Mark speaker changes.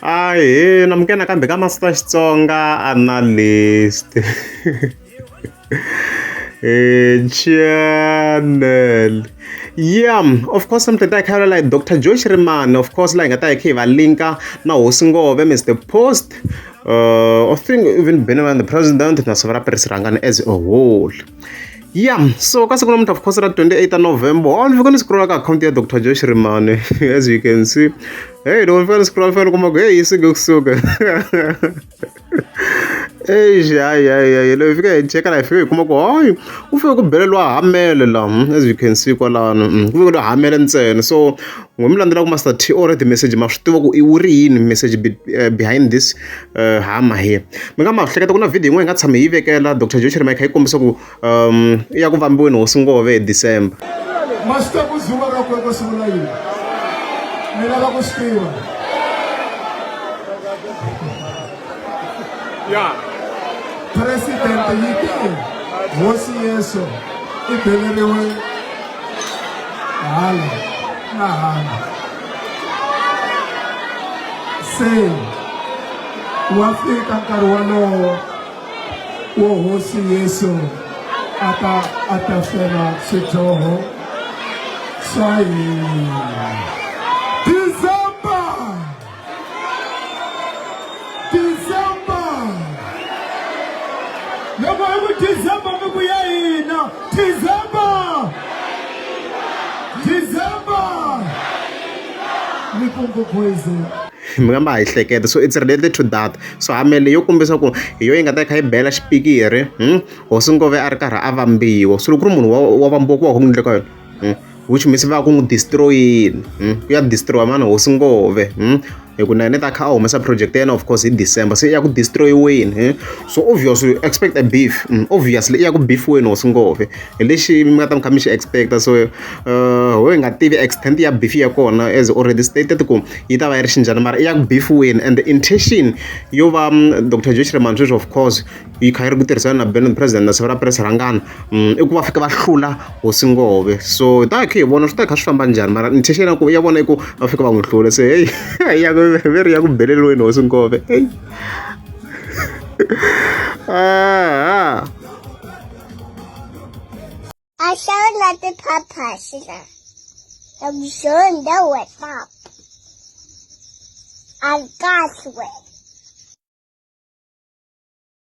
Speaker 1: Ahe namkena kambe ka Master Xitsonga analyst channel. Yeah, of course I'm tata khayela like Dr. Joe Shirimani, of course like ngata khe va linka na Hosingove Mr. Post. I think even been the president na Vari Rhangani as a whole. Yeah, so kasi kuna of course 28th November. All we're gonna scroll ka account ya Dr. Joe Shirimani as you can see. Hey, don't feel scroll feel kuma hey isuka. Ya lo fika check la fika kuma ko hayi ufike kubelelwa hamele la as you can see kwalana ufike lo hamele ntsena so ngomlandela ku Master T already message ma swi tiva ku i wuri yini message behind this hama here mi nga ma hleketa ku na video yin'we yi nga tshame yi vekela Dr. Joe Shirimani kha yi kombisa ku ya ku vambiweni Hosingove hi December
Speaker 2: Master ku zuma ka ku sungula yini mina la ku stiva ya President yiki hosi yeso I beleriwa hala na hala se wafika nkarhi walowo wo hosi yeso atafela swidyoho swa hina Loko hi ku December mi ku ya hina December mi kungu poison
Speaker 1: mi nga ma hi hleketa so it's related to that so hamele yo kombisa ku hi yo yi nga ta kha yi bela xipikiri Hosingove a ri karhi a vambiwa so loko ku ri munhu wa vambiwa ku va ku n'wi endle ka yona which means va ku n'wi destroyini ku ya destroy mani Hosingove hi ku na yena ta kha a humesa project ya yena of course hi December se i ya ku destroyiweni so obviously expect a beef obviously i ya ku beefiweni Hosingove hi lexi mi nga ta mi kha mi xi expecta so ho hi nga tivi extent ya beef ya kona as already stated ku yi ta va yi ri xinjhani mara i ya ku beefiweni and the intention yo va Dr. Joe Shirimani sweswi of course yi kha yi ri ku tirhisana na Ben president na Vari Rhangani i ku va fika va hlula Hosingove so hi ta kha hi vona swi ta kha swi famba njhani mara intention ya ku ya vona i ku va fika va n'wi hlula se hey ya veri ya ku beleriweni Hosingove hey
Speaker 3: I sound like the papa, I'm showing the what's up. I got it.